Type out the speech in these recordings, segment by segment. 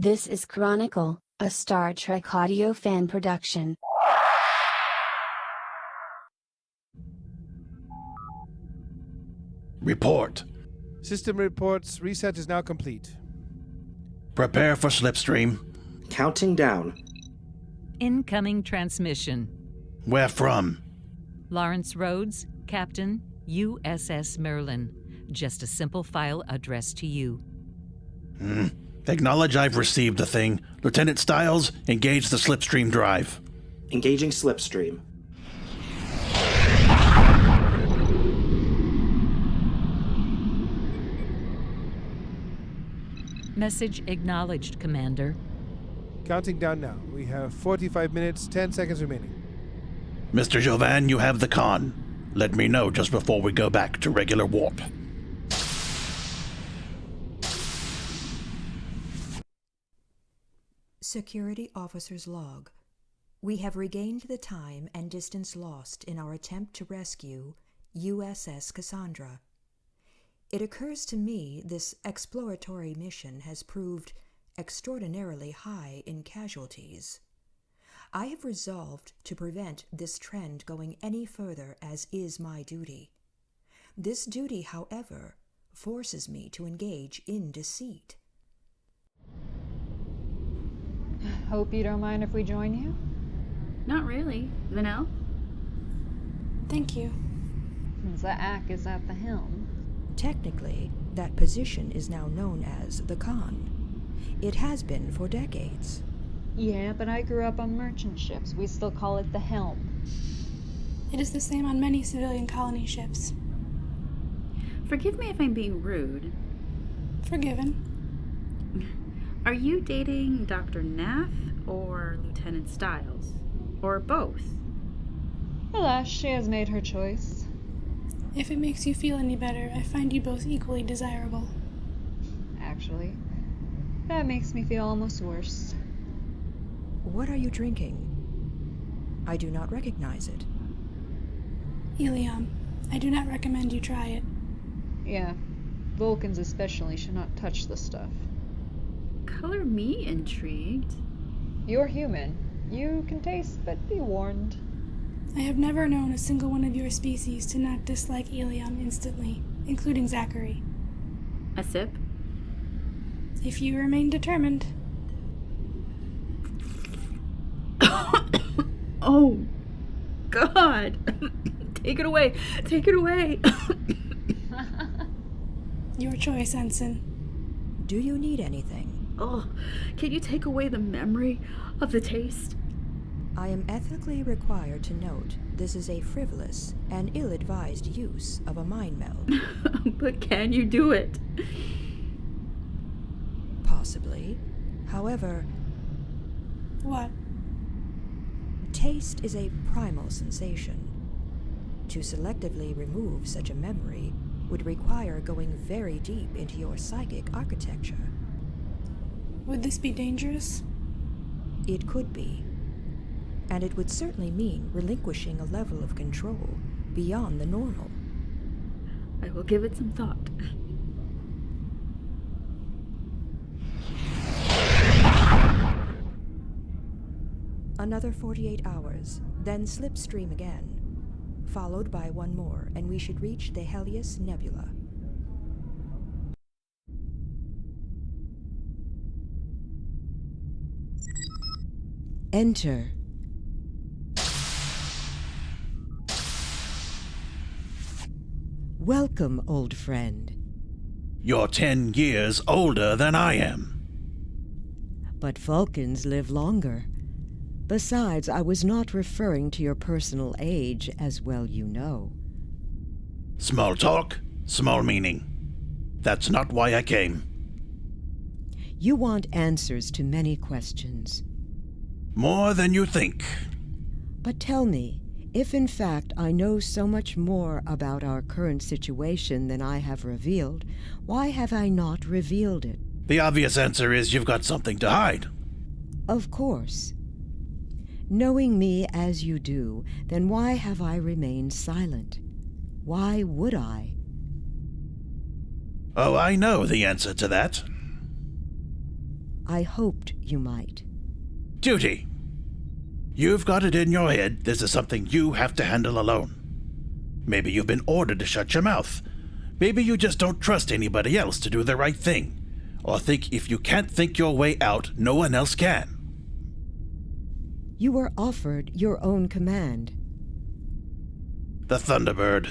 This is Chronicle, a Star Trek audio fan production. Report. System reports reset is now complete. Prepare for slipstream. Counting down. Incoming transmission. Where from? Lawrence Rhodes, Captain, USS Merlin. Just a simple file addressed to you. Acknowledge I've received the thing. Lieutenant Stiles, engage the slipstream drive. Engaging slipstream. Message acknowledged, Commander. Counting down now. We have 45 minutes, 10 seconds remaining. Mr. Jovan, you have the con. Let me know just before we go back to regular warp. Security Officer's Log. We have regained the time and distance lost in our attempt to rescue USS Cassandra. It occurs to me this exploratory mission has proved extraordinarily high in casualties. I have resolved to prevent this trend going any further, as is my duty. This duty, however, forces me to engage in deceit. Hope you don't mind if we join you? Not really. Vanel? Thank you. Zaak is at the helm. Technically, that position is now known as the Khan. It has been for decades. Yeah, but I grew up on merchant ships. We still call it the helm. It is the same on many civilian colony ships. Forgive me if I'm being rude. Forgiven. Are you dating Dr. Nath or Lieutenant Stiles? Or both? Alas, she has made her choice. If it makes you feel any better, I find you both equally desirable. Actually, that makes me feel almost worse. What are you drinking? I do not recognize it. Ilium, I do not recommend you try it. Yeah, Vulcans especially should not touch the stuff. Color me intrigued. You're human. You can taste, but be warned. I have never known a single one of your species to not dislike Ilium instantly, including Zachary. A sip? If you remain determined. Oh, God. Take it away. Take it away. Your choice, Ensign. Do you need anything? Oh, can you take away the memory of the taste? I am ethically required to note this is a frivolous and ill-advised use of a mind meld. But can you do it? Possibly. However, What? taste is a primal sensation. To selectively remove such a memory would require going very deep into your psychic architecture. Would this be dangerous? It could be. And it would certainly mean relinquishing a level of control beyond the normal. I will give it some thought. Another 48 hours, then slipstream again, followed by one more, and we should reach the Helios Nebula. Enter. Welcome, old friend. You're 10 years older than I am. But Vulcans live longer. Besides, I was not referring to your personal age, as well you know. Small talk, small meaning. That's not why I came. You want answers to many questions. More than you think. But tell me, if in fact I know so much more about our current situation than I have revealed, why have I not revealed it? The obvious answer is you've got something to hide. Of course. Knowing me as you do, then why have I remained silent? Why would I? Oh, I know the answer to that. I hoped you might. Duty. You've got it in your head this is something you have to handle alone. Maybe you've been ordered to shut your mouth. Maybe you just don't trust anybody else to do the right thing. Or think if you can't think your way out, no one else can. You were offered your own command. The Thunderbird.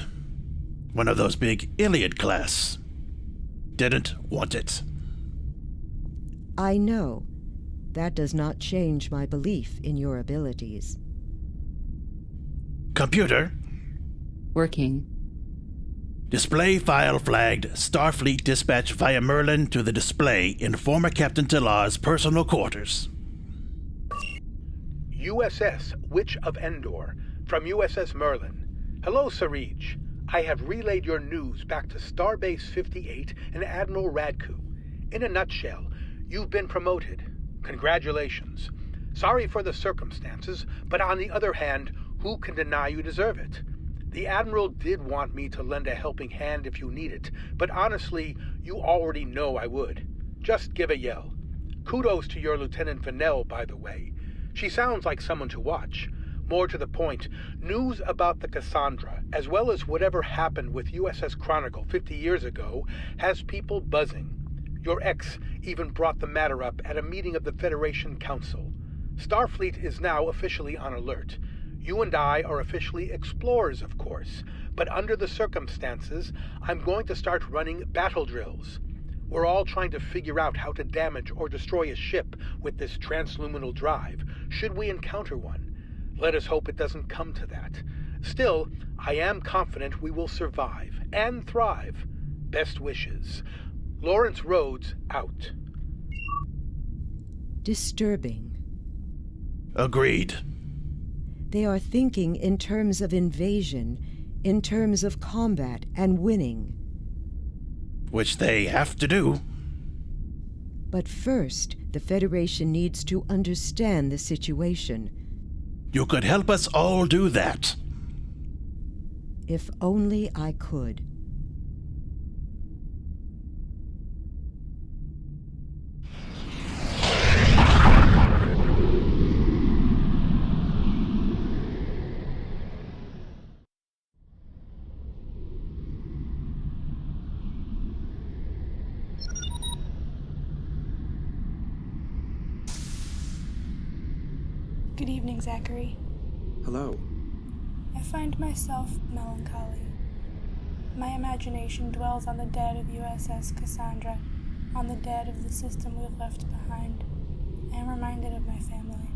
One of those big Iliad class. Didn't want it. I know. That does not change my belief in your abilities. Computer. Working. Display file flagged Starfleet dispatch via Merlin to the display in former Captain Talar's personal quarters. USS Witch of Endor, from USS Merlin. Hello, Sarij. I have relayed your news back to Starbase 58 and Admiral Radku. In a nutshell, you've been promoted. Congratulations. Sorry for the circumstances, but on the other hand, who can deny you deserve it? The Admiral did want me to lend a helping hand if you need it, but honestly, you already know I would. Just give a yell. Kudos to your Lieutenant Vanell, by the way. She sounds like someone to watch. More to the point, news about the Cassandra, as well as whatever happened with USS Chronicle 50 years ago, has people buzzing. Your ex even brought the matter up at a meeting of the Federation Council. Starfleet is now officially on alert. You and I are officially explorers, of course, but under the circumstances, I'm going to start running battle drills. We're all trying to figure out how to damage or destroy a ship with this transluminal drive, should we encounter one. Let us hope it doesn't come to that. Still, I am confident we will survive and thrive. Best wishes. Lawrence Rhodes, out. Disturbing. Agreed. They are thinking in terms of invasion, in terms of combat and winning. Which they have to do. But first, the Federation needs to understand the situation. You could help us all do that. If only I could. Good evening, Zachary. Hello. I find myself melancholy. My imagination dwells on the dead of USS Cassandra, on the dead of the system we've left behind. I am reminded of my family.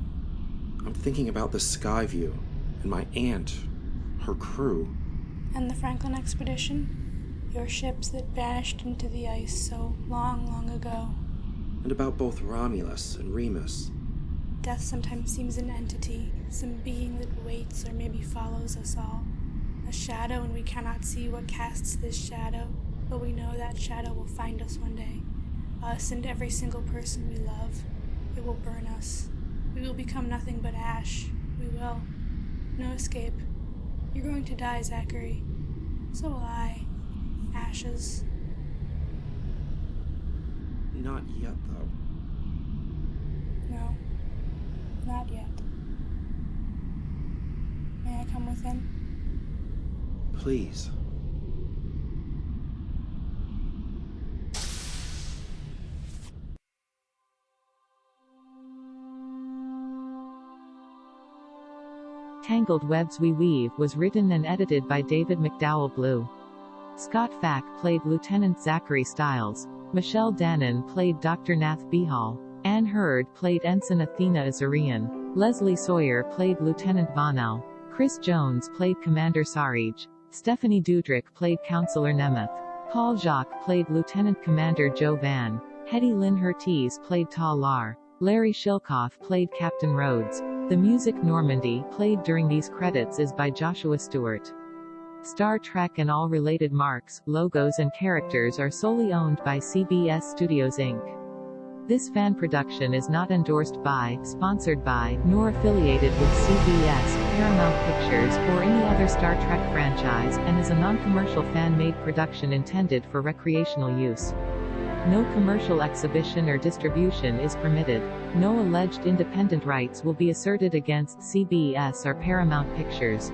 I'm thinking about the Skyview and my aunt, her crew. And the Franklin expedition? Your ships that vanished into the ice so long, long ago. And about both Romulus and Remus. Death sometimes seems an entity, some being that waits or maybe follows us all. A shadow, and we cannot see what casts this shadow, but we know that shadow will find us one day. Us and every single person we love. It will burn us. We will become nothing but ash. We will. No escape. You're going to die, Zachary. So will I. Ashes. Not yet, though. No. Not yet. May I come within? Please. Tangled Webs We Weave was written and edited by David McDowell Blue. Scott Fack played Lieutenant Zachary Stiles. Michelle Dannon played Dr. Nath Behal. Anne Hurd played Ensign Athena Azarian. Leslie Sawyer played Lieutenant Vonel. Chris Jones played Commander Sarij. Stephanie Dudrick played Counselor Nemeth. Paul Jacques played Lieutenant Commander Joe Van. Hetty Lynn Herties played Ta Lar. Larry Shilkoff played Captain Rhodes. The music Normandy played during these credits is by Joshua Stewart. Star Trek and all related marks, logos and characters are solely owned by CBS Studios Inc. This fan production is not endorsed by, sponsored by, nor affiliated with CBS, Paramount Pictures, or any other Star Trek franchise, and is a non-commercial fan-made production intended for recreational use. No commercial exhibition or distribution is permitted. No alleged independent rights will be asserted against CBS or Paramount Pictures.